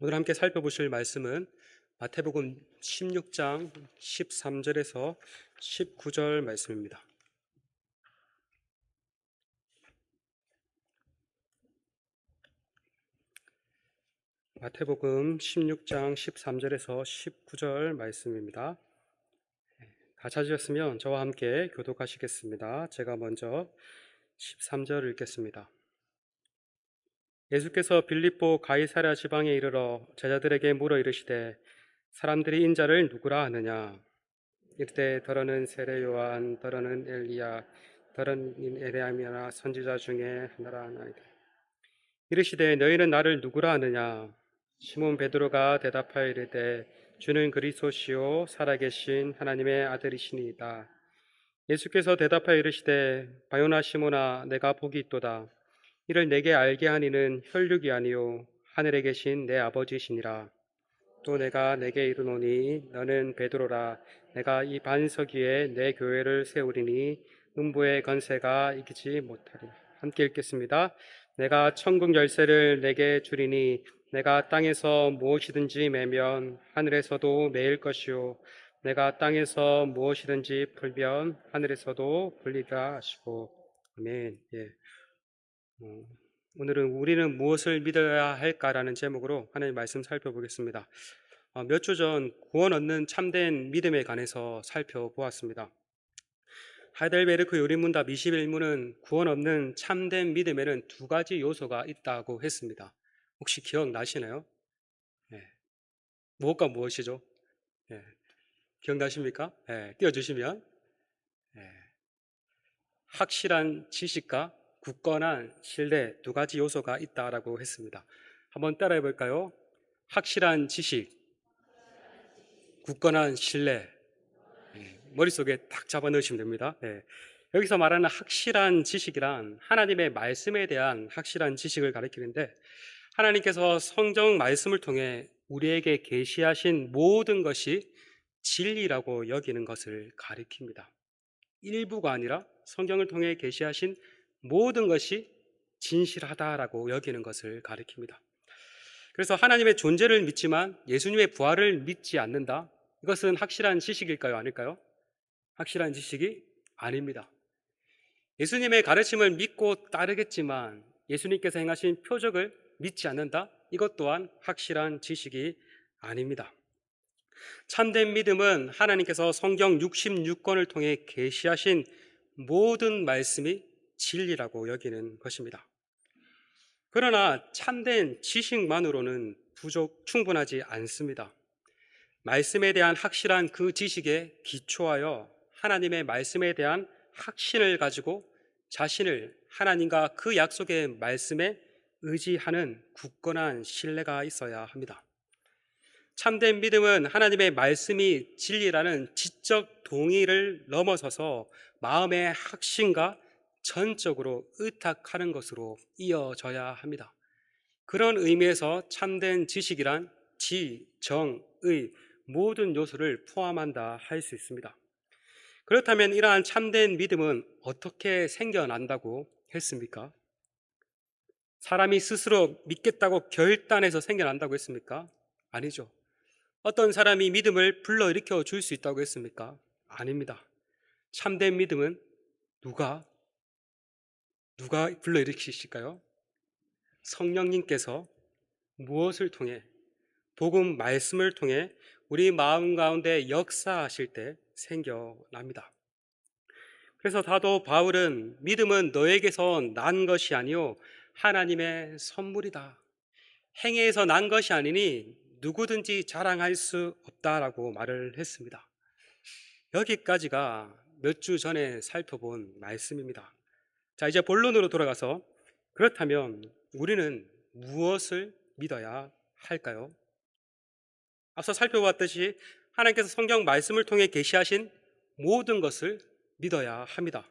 오늘 함께 살펴보실 말씀은 마태복음 16장 13절에서 19절 말씀입니다. 마태복음 16장 13절에서 19절 말씀입니다. 다 찾으셨으면 저와 함께 교독하시겠습니다. 제가 먼저 13절 읽겠습니다. 예수께서 빌립보 가이사랴 지방에 이르러 제자들에게 물어 이르시되 사람들이 인자를 누구라 하느냐? 이때 더러는 세례 요한, 더러는 엘리야, 더러는 에레미야나 선지자 중에 하나라 하나이다. 이르시되 너희는 나를 누구라 하느냐? 시몬 베드로가 대답하여 이르되 주는 그리스도시요 살아계신 하나님의 아들이시니이다. 예수께서 대답하여 이르시되 바요나 시몬아 내가 복이 있도다. 이를 내게 알게 하니는 혈육이 아니요 하늘에 계신 내 아버지시니라. 또 내가 내게 이르노니 너는 베드로라. 내가 이 반석 위에 내 교회를 세우리니 음부의 건세가 이기지 못하리라. 함께 읽겠습니다. 내가 천국 열쇠를 내게 주리니 내가 땅에서 무엇이든지 매면 하늘에서도 매일 것이요 내가 땅에서 무엇이든지 풀면 하늘에서도 풀리라 하시고. 아멘. 예. 오늘은 우리는 무엇을 믿어야 할까라는 제목으로 하나님의 말씀 살펴보겠습니다. 몇 주 전 구원 얻는 참된 믿음에 관해서 살펴보았습니다. 하이델베르크 요리문답 21문은 구원 얻는 참된 믿음에는 두 가지 요소가 있다고 했습니다. 혹시 기억나시나요? 네. 무엇과 무엇이죠? 네. 기억나십니까? 네. 띄워주시면. 네. 확실한 지식과 굳건한 신뢰 두 가지 요소가 있다라고 했습니다. 한번 따라해 볼까요? 확실한 지식, 굳건한 신뢰. 머릿속에 딱 잡아 넣으시면 됩니다. 여기서 말하는 확실한 지식이란 하나님의 말씀에 대한 확실한 지식을 가리키는데, 하나님께서 성경 말씀을 통해 우리에게 계시하신 모든 것이 진리라고 여기는 것을 가리킵니다. 일부가 아니라 성경을 통해 계시하신 모든 것이 진실하다라고 여기는 것을 가리킵니다. 그래서 하나님의 존재를 믿지만 예수님의 부활을 믿지 않는다. 이것은 확실한 지식일까요? 아닐까요? 확실한 지식이 아닙니다. 예수님의 가르침을 믿고 따르겠지만 예수님께서 행하신 표적을 믿지 않는다? 이것 또한 확실한 지식이 아닙니다. 참된 믿음은 하나님께서 성경 66권을 통해 계시하신 모든 말씀이 진리라고 여기는 것입니다. 그러나 참된 지식만으로는 충분하지 않습니다. 말씀에 대한 확실한 그 지식에 기초하여 하나님의 말씀에 대한 확신을 가지고 자신을 하나님과 그 약속의 말씀에 의지하는 굳건한 신뢰가 있어야 합니다. 참된 믿음은 하나님의 말씀이 진리라는 지적 동의를 넘어서서 마음의 확신과 전적으로 의탁하는 것으로 이어져야 합니다. 그런 의미에서 참된 지식이란 지, 정, 의 모든 요소를 포함한다 할 수 있습니다. 그렇다면 이러한 참된 믿음은 어떻게 생겨난다고 했습니까? 사람이 스스로 믿겠다고 결단해서 생겨난다고 했습니까? 아니죠. 어떤 사람이 믿음을 불러일으켜 줄 수 있다고 했습니까? 아닙니다. 참된 믿음은 누가 불러일으키실까요? 성령님께서 무엇을 통해? 복음 말씀을 통해 우리 마음 가운데 역사하실 때 생겨납니다. 그래서 사도 바울은 믿음은 너에게서 난 것이 아니요 하나님의 선물이다. 행위에서 난 것이 아니니 누구든지 자랑할 수 없다라고 말을 했습니다. 여기까지가 몇 주 전에 살펴본 말씀입니다. 자, 이제 본론으로 돌아가서 그렇다면 우리는 무엇을 믿어야 할까요? 앞서 살펴봤듯이 하나님께서 성경 말씀을 통해 계시하신 모든 것을 믿어야 합니다.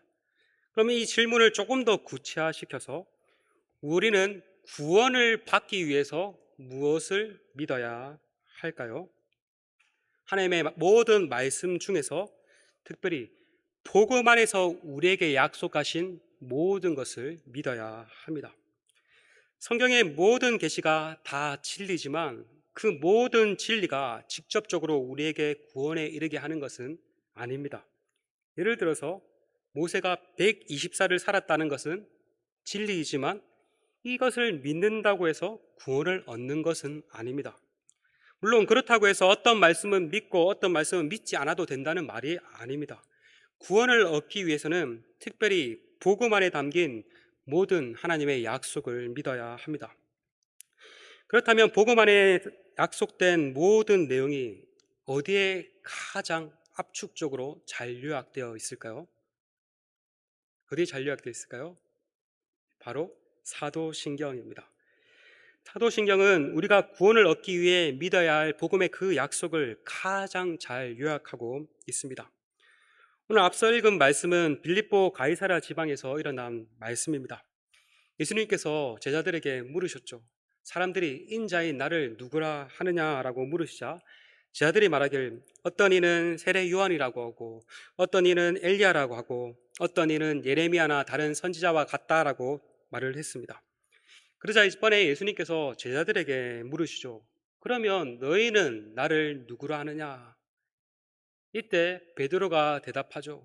그러면 이 질문을 조금 더 구체화시켜서 우리는 구원을 받기 위해서 무엇을 믿어야 할까요? 하나님의 모든 말씀 중에서 특별히 복음 안에서 우리에게 약속하신 모든 것을 믿어야 합니다. 성경의 모든 계시가 다 진리지만 그 모든 진리가 직접적으로 우리에게 구원에 이르게 하는 것은 아닙니다. 예를 들어서 모세가 120살을 살았다는 것은 진리이지만 이것을 믿는다고 해서 구원을 얻는 것은 아닙니다. 물론 그렇다고 해서 어떤 말씀은 믿고 어떤 말씀은 믿지 않아도 된다는 말이 아닙니다. 구원을 얻기 위해서는 특별히 복음 안에 담긴 모든 하나님의 약속을 믿어야 합니다. 그렇다면 복음 안에 약속된 모든 내용이 어디에 가장 압축적으로 잘 요약되어 있을까요? 어디에 잘 요약되어 있을까요? 바로 사도신경입니다. 사도신경은 우리가 구원을 얻기 위해 믿어야 할 복음의 그 약속을 가장 잘 요약하고 있습니다. 오늘 앞서 읽은 말씀은 빌립보 가이사랴 지방에서 일어난 말씀입니다. 예수님께서 제자들에게 물으셨죠. 사람들이 인자인 나를 누구라 하느냐라고 물으시자 제자들이 말하길 어떤 이는 세례 요한이라고 하고 어떤 이는 엘리야라고 하고 어떤 이는 예레미야나 다른 선지자와 같다라고 말을 했습니다. 그러자 이번에 예수님께서 제자들에게 물으시죠. 그러면 너희는 나를 누구라 하느냐? 이때 베드로가 대답하죠.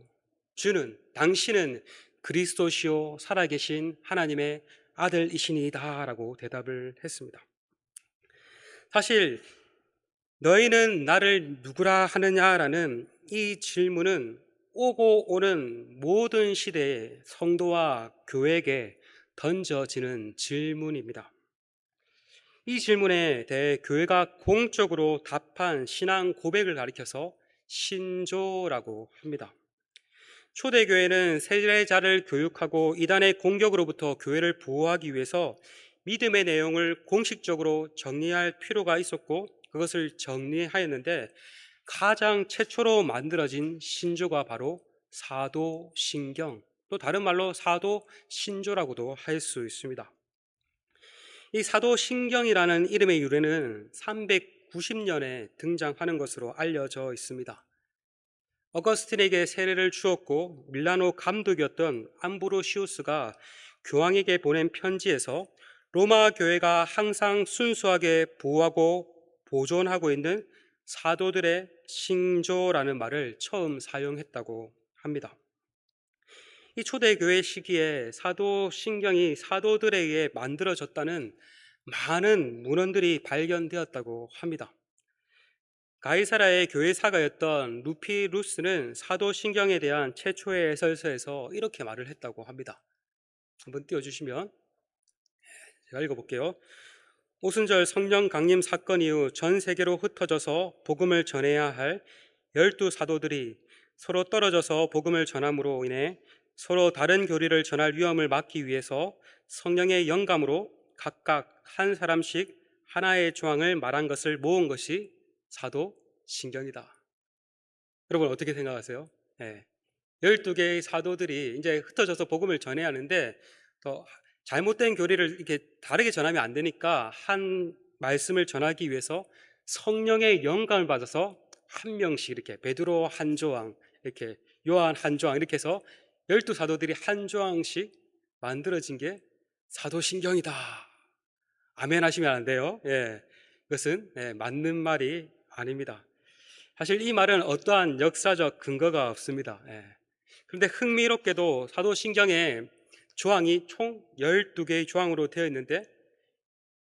당신은 그리스도시요 살아계신 하나님의 아들이시니이다 라고 대답을 했습니다. 사실 너희는 나를 누구라 하느냐라는 이 질문은 오고 오는 모든 시대의 성도와 교회에게 던져지는 질문입니다. 이 질문에 대해 교회가 공적으로 답한 신앙 고백을 가리켜서 신조라고 합니다. 초대교회는 세례자를 교육하고 이단의 공격으로부터 교회를 보호하기 위해서 믿음의 내용을 공식적으로 정리할 필요가 있었고 그것을 정리하였는데 가장 최초로 만들어진 신조가 바로 사도신경, 또 다른 말로 사도신조라고도 할 수 있습니다. 이 사도신경이라는 이름의 유래는 390년에 등장하는 것으로 알려져 있습니다. 어거스틴에게 세례를 주었고 밀라노 감독이었던 암브로시우스가 교황에게 보낸 편지에서 로마 교회가 항상 순수하게 보호하고 보존하고 있는 사도들의 신조라는 말을 처음 사용했다고 합니다. 이 초대교회 시기에 사도신경이 사도들에 의해 만들어졌다는 많은 문헌들이 발견되었다고 합니다. 가이사라의 교회사가였던 루피루스는 사도신경에 대한 최초의 해설서에서 이렇게 말을 했다고 합니다. 한번 띄워주시면 제가 읽어볼게요. 오순절 성령 강림 사건 이후 전 세계로 흩어져서 복음을 전해야 할 12사도들이 서로 떨어져서 복음을 전함으로 인해 서로 다른 교리를 전할 위험을 막기 위해서 성령의 영감으로 각각 한 사람씩 하나의 조항을 말한 것을 모은 것이 사도신경이다. 여러분 어떻게 생각하세요? 12개의 사도들이 이제 흩어져서 복음을 전해야 하는데 더 잘못된 교리를 이렇게 다르게 전하면 안 되니까 한 말씀을 전하기 위해서 성령의 영감을 받아서 한 명씩 이렇게 베드로 한 조항, 이렇게 요한 한 조항 이렇게 해서 12사도들이 한 조항씩 만들어진 게 사도신경이다. 아멘 하시면 안 돼요. 이것은 맞는 말이 아닙니다. 사실 이 말은 어떠한 역사적 근거가 없습니다. 그런데 흥미롭게도 사도신경에 조항이 총 12개의 조항으로 되어 있는데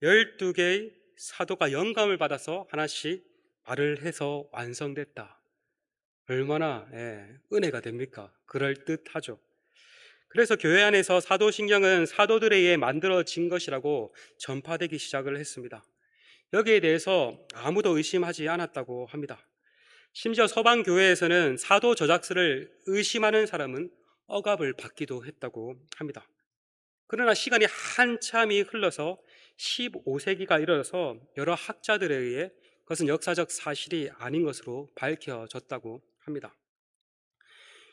12개의 사도가 영감을 받아서 하나씩 말을 해서 완성됐다. 얼마나 은혜가 됩니까? 그럴듯하죠. 그래서 교회 안에서 사도신경은 사도들에 의해 만들어진 것이라고 전파되기 시작을 했습니다. 여기에 대해서 아무도 의심하지 않았다고 합니다. 심지어 서방 교회에서는 사도 저작서를 의심하는 사람은 억압을 받기도 했다고 합니다. 그러나 시간이 한참이 흘러서 15세기가 이르러서 여러 학자들에 의해 그것은 역사적 사실이 아닌 것으로 밝혀졌다고 합니다.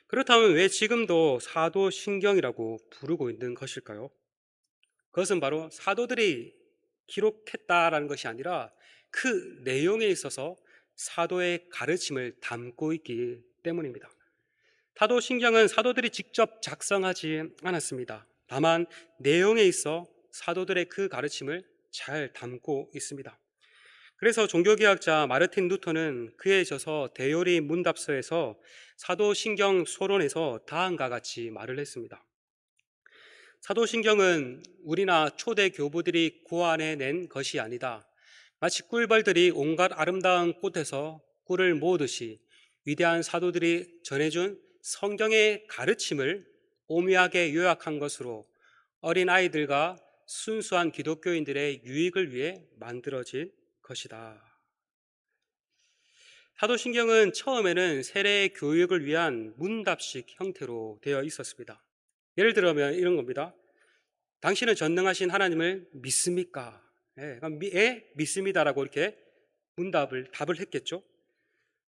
그렇다면 왜 지금도 사도신경이라고 부르고 있는 것일까요? 그것은 바로 사도들이 기록했다라는 것이 아니라 그 내용에 있어서 사도의 가르침을 담고 있기 때문입니다. 사도신경은 사도들이 직접 작성하지 않았습니다. 다만 내용에 있어 사도들의 그 가르침을 잘 담고 있습니다. 그래서 종교개혁자 마르틴 루터는 그에 져서 대요리 문답서에서 사도신경 소론에서 다음과 같이 말을 했습니다. 사도신경은 우리나 초대 교부들이 고안해낸 것이 아니다. 마치 꿀벌들이 온갖 아름다운 꽃에서 꿀을 모으듯이 위대한 사도들이 전해준 성경의 가르침을 오묘하게 요약한 것으로 어린 아이들과 순수한 기독교인들의 유익을 위해 만들어진 것이다. 사도신경은 처음에는 세례 교육을 위한 문답식 형태로 되어 있었습니다. 예를 들면 이런 겁니다. 당신은 전능하신 하나님을 믿습니까? 믿습니다라고 이렇게 답을 했겠죠.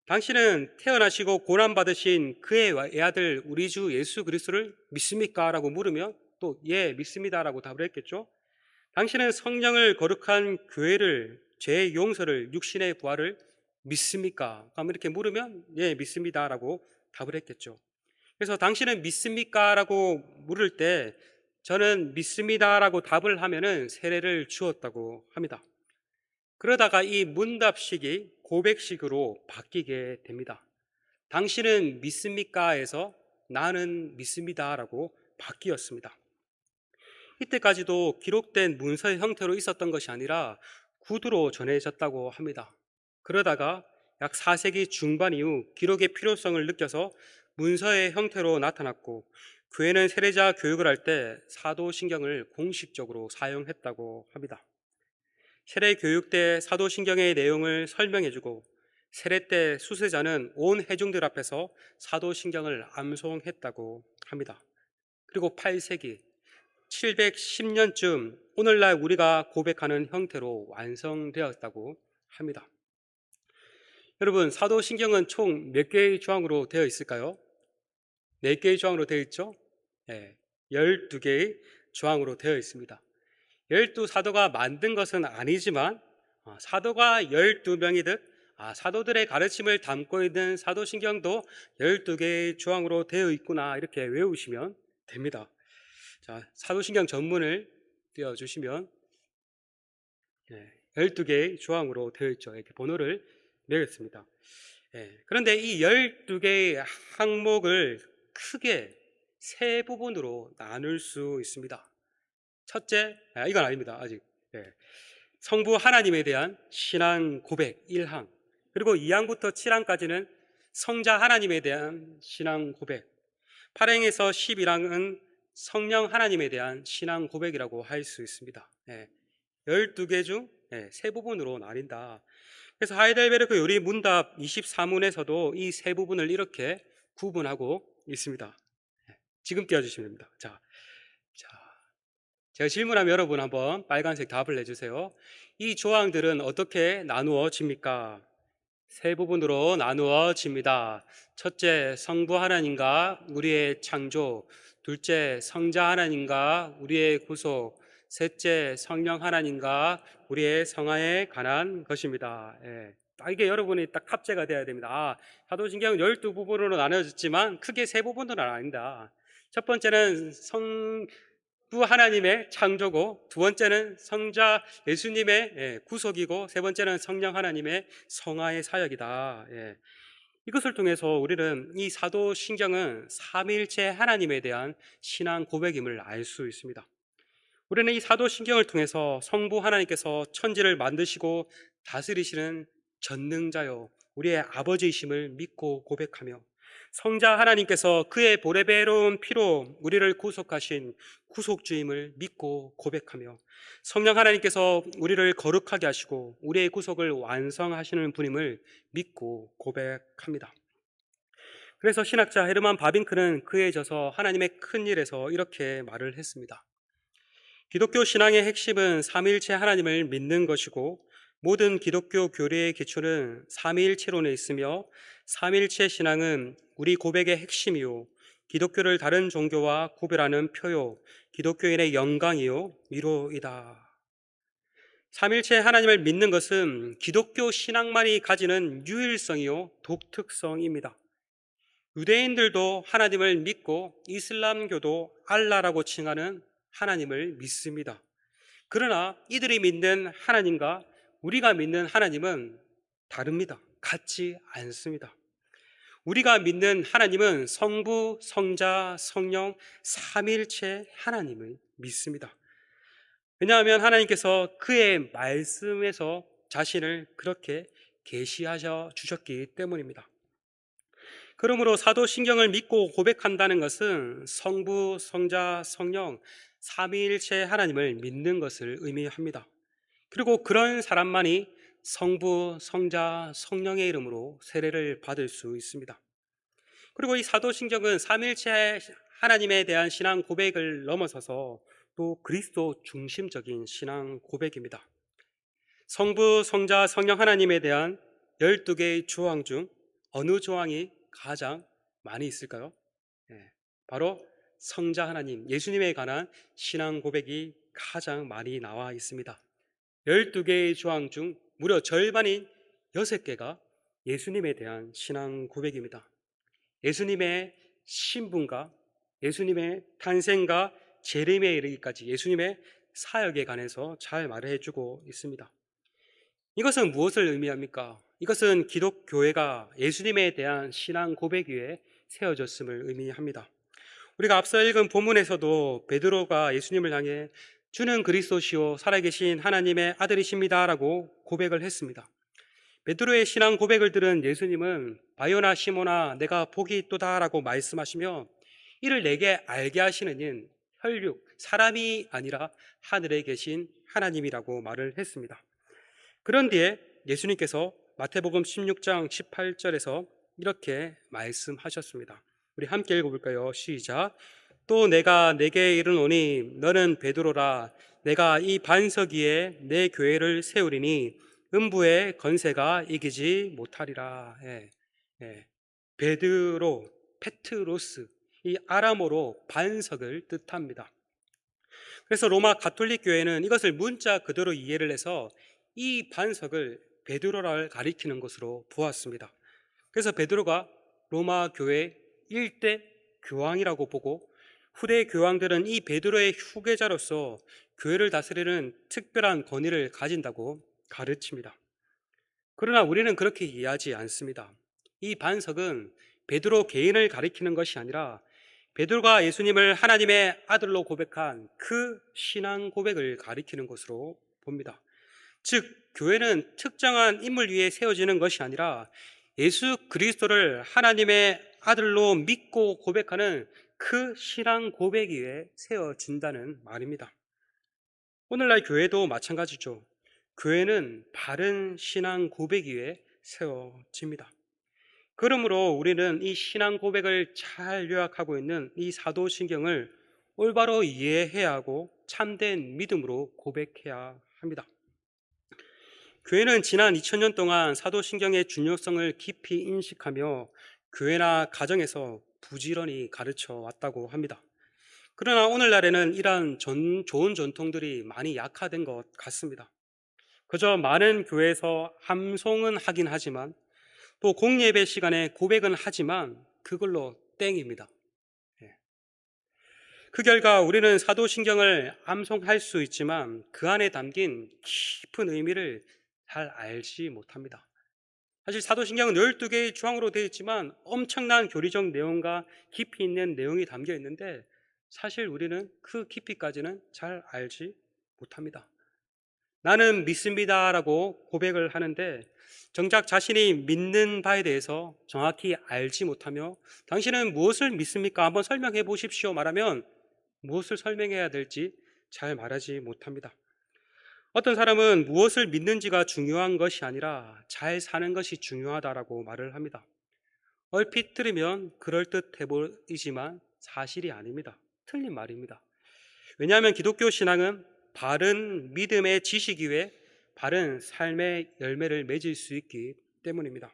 당신은 태어나시고 고난받으신 그의 외아들 우리 주 예수 그리스도를 믿습니까? 라고 물으면 또 예, 믿습니다라고 답을 했겠죠. 당신은 성령을 거룩한 교회를, 죄의 용서를, 육신의 부활을 믿습니까? 그럼 이렇게 물으면 예, 믿습니다라고 답을 했겠죠. 그래서 당신은 믿습니까? 라고 물을 때 저는 믿습니다라고 답을 하면은 세례를 주었다고 합니다. 그러다가 이 문답식이 고백식으로 바뀌게 됩니다. 당신은 믿습니까?에서 나는 믿습니다라고 바뀌었습니다. 이때까지도 기록된 문서의 형태로 있었던 것이 아니라 구두로 전해졌다고 합니다. 그러다가 약 4세기 중반 이후 기록의 필요성을 느껴서 문서의 형태로 나타났고 교회는 세례자 교육을 할 때 사도신경을 공식적으로 사용했다고 합니다. 세례 교육 때 사도신경의 내용을 설명해주고 세례 때 수세자는 온 회중들 앞에서 사도신경을 암송했다고 합니다. 그리고 8세기 710년쯤 오늘날 우리가 고백하는 형태로 완성되었다고 합니다. 여러분, 사도신경은 총 몇 개의 조항으로 되어 있을까요? 4개의 조항으로 되어 있죠? 네, 12개의 조항으로 되어 있습니다. 12사도가 만든 것은 아니지만 사도가 12명이듯 사도들의 가르침을 담고 있는 사도신경도 12개의 조항으로 되어 있구나 이렇게 외우시면 됩니다. 자, 사도신경 전문을 띄워주시면 12개의 조항으로 되어 있죠. 이렇게 번호를 매겼습니다. 그런데 이 12개의 항목을 크게 세 부분으로 나눌 수 있습니다. 첫째, 이건 아닙니다. 아직. 성부 하나님에 대한 신앙 고백 1항, 그리고 2항부터 7항까지는 성자 하나님에 대한 신앙 고백, 8항에서 11항은 성령 하나님에 대한 신앙 고백이라고 할 수 있습니다. 12개 중 세 부분으로 나뉜다. 그래서 하이델베르크 요리 문답 24문에서도 이 세 부분을 이렇게 구분하고 있습니다. 지금 띄워주시면 됩니다. 자, 제가 질문하면 여러분 한번 빨간색 답을 내주세요. 이 조항들은 어떻게 나누어집니까? 세 부분으로 나누어집니다. 첫째, 성부 하나님과 우리의 창조. 둘째, 성자 하나님과 우리의 구속. 셋째, 성령 하나님과 우리의 성화에 관한 것입니다. 이게 여러분이 딱 탑재가 돼야 됩니다. 사도신경은 12부분으로 나눠졌지만 크게 세 부분은 아닙니다. 첫 번째는 성부 하나님의 창조고, 두 번째는 성자 예수님의 구속이고, 세 번째는 성령 하나님의 성화의 사역이다. 이것을 통해서 우리는 이 사도신경은 삼위일체 하나님에 대한 신앙 고백임을 알 수 있습니다. 우리는 이 사도신경을 통해서 성부 하나님께서 천지를 만드시고 다스리시는 전능자요 우리의 아버지이심을 믿고 고백하며, 성자 하나님께서 그의 보배로운 피로 우리를 구속하신 구속주임을 믿고 고백하며, 성령 하나님께서 우리를 거룩하게 하시고 우리의 구속을 완성하시는 분임을 믿고 고백합니다. 그래서 신학자 헤르만 바빙크는 그에 져서 하나님의 큰 일에서 이렇게 말을 했습니다. 기독교 신앙의 핵심은 삼위일체 하나님을 믿는 것이고, 모든 기독교 교리의 기초는 삼위일체론에 있으며, 삼위일체 신앙은 우리 고백의 핵심이요 기독교를 다른 종교와 구별하는 표요 기독교인의 영광이요 위로이다. 삼위일체 하나님을 믿는 것은 기독교 신앙만이 가지는 유일성이요 독특성입니다. 유대인들도 하나님을 믿고 이슬람교도 알라라고 칭하는 하나님을 믿습니다. 그러나 이들이 믿는 하나님과 우리가 믿는 하나님은 다릅니다. 같지 않습니다. 우리가 믿는 하나님은 성부, 성자, 성령, 삼위일체 하나님을 믿습니다. 왜냐하면 하나님께서 그의 말씀에서 자신을 그렇게 계시하셔 주셨기 때문입니다. 그러므로 사도신경을 믿고 고백한다는 것은 성부, 성자, 성령, 삼위일체 하나님을 믿는 것을 의미합니다. 그리고 그런 사람만이 성부, 성자, 성령의 이름으로 세례를 받을 수 있습니다. 그리고 이 사도신경은 삼위일체 하나님에 대한 신앙 고백을 넘어서서 또 그리스도 중심적인 신앙 고백입니다. 성부, 성자, 성령 하나님에 대한 12개의 조항 중 어느 조항이 가장 많이 있을까요? 네, 바로 성자 하나님, 예수님에 관한 신앙 고백이 가장 많이 나와 있습니다. 12개의 조항 중 무려 절반인 6개가 예수님에 대한 신앙 고백입니다. 예수님의 신분과 예수님의 탄생과 재림에 이르기까지 예수님의 사역에 관해서 잘 말을 해주고 있습니다. 이것은 무엇을 의미합니까? 이것은 기독교회가 예수님에 대한 신앙 고백 위에 세워졌음을 의미합니다. 우리가 앞서 읽은 본문에서도 베드로가 예수님을 향해 주는 그리스도시요 살아계신 하나님의 아들이십니다 라고 고백을 했습니다. 베드로의 신앙 고백을 들은 예수님은 바요나 시모나 내가 복이 있도다 라고 말씀하시며 이를 내게 알게 하시는 이는 혈육, 사람이 아니라 하늘에 계신 하나님이라고 말을 했습니다. 그런 뒤에 예수님께서 마태복음 16장 18절에서 이렇게 말씀하셨습니다. 우리 함께 읽어볼까요? 시작. 또 내가 내게 이르노니 너는 베드로라 내가 이 반석 위에 내 교회를 세우리니 음부의 건세가 이기지 못하리라. 베드로, 페트로스, 이 아람어로 반석을 뜻합니다. 그래서 로마 가톨릭 교회는 이것을 문자 그대로 이해를 해서 이 반석을 베드로를 가리키는 것으로 보았습니다. 그래서 베드로가 로마 교회 일대 교황이라고 보고 후대 교황들은 이 베드로의 후계자로서 교회를 다스리는 특별한 권위를 가진다고 가르칩니다. 그러나 우리는 그렇게 이해하지 않습니다. 이 반석은 베드로 개인을 가리키는 것이 아니라 베드로가 예수님을 하나님의 아들로 고백한 그 신앙 고백을 가리키는 것으로 봅니다. 즉, 교회는 특정한 인물 위에 세워지는 것이 아니라 예수 그리스도를 하나님의 아들로 믿고 고백하는 그 신앙 고백 위에 세워진다는 말입니다. 오늘날 교회도 마찬가지죠. 교회는 바른 신앙 고백 위에 세워집니다. 그러므로 우리는 이 신앙 고백을 잘 요약하고 있는 이 사도신경을 올바로 이해해야 하고 참된 믿음으로 고백해야 합니다. 교회는 지난 2000년 동안 사도신경의 중요성을 깊이 인식하며 교회나 가정에서 부지런히 가르쳐 왔다고 합니다. 그러나 오늘날에는 이러한 좋은 전통들이 많이 약화된 것 같습니다. 그저 많은 교회에서 함송은 하긴 하지만 또 공예배 시간에 고백은 하지만 그걸로 땡입니다. 그 결과 우리는 사도신경을 암송할 수 있지만 그 안에 담긴 깊은 의미를 잘 알지 못합니다. 사실 사도신경은 12개의 조항으로 되어 있지만 엄청난 교리적 내용과 깊이 있는 내용이 담겨 있는데 사실 우리는 그 깊이까지는 잘 알지 못합니다. 나는 믿습니다라고 고백을 하는데 정작 자신이 믿는 바에 대해서 정확히 알지 못하며 당신은 무엇을 믿습니까? 한번 설명해 보십시오 말하면 무엇을 설명해야 될지 잘 말하지 못합니다. 어떤 사람은 무엇을 믿는지가 중요한 것이 아니라 잘 사는 것이 중요하다라고 말을 합니다. 얼핏 들으면 그럴듯해 보이지만 사실이 아닙니다. 틀린 말입니다. 왜냐하면 기독교 신앙은 바른 믿음의 지식 위에 바른 삶의 열매를 맺을 수 있기 때문입니다.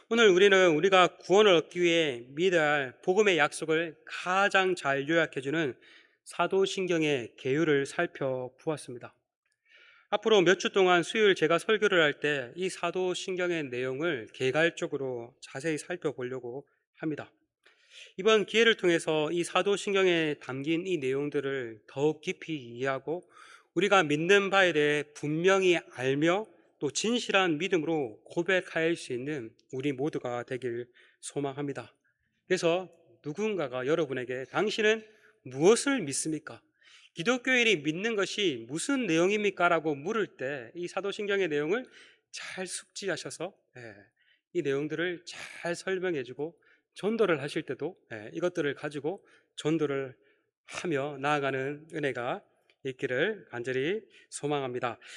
오늘 우리는 우리가 구원을 얻기 위해 믿어야 할 복음의 약속을 가장 잘 요약해주는 사도신경의 계율을 살펴보았습니다. 앞으로 몇 주 동안 수요일 제가 설교를 할 때 이 사도신경의 내용을 개괄적으로 자세히 살펴보려고 합니다. 이번 기회를 통해서 이 사도신경에 담긴 이 내용들을 더욱 깊이 이해하고 우리가 믿는 바에 대해 분명히 알며 또 진실한 믿음으로 고백할 수 있는 우리 모두가 되길 소망합니다. 그래서 누군가가 여러분에게 당신은 무엇을 믿습니까? 기독교인이 믿는 것이 무슨 내용입니까? 라고 물을 때 이 사도신경의 내용을 잘 숙지하셔서 이 내용들을 잘 설명해주고 전도를 하실 때도 이것들을 가지고 전도를 하며 나아가는 은혜가 있기를 간절히 소망합니다.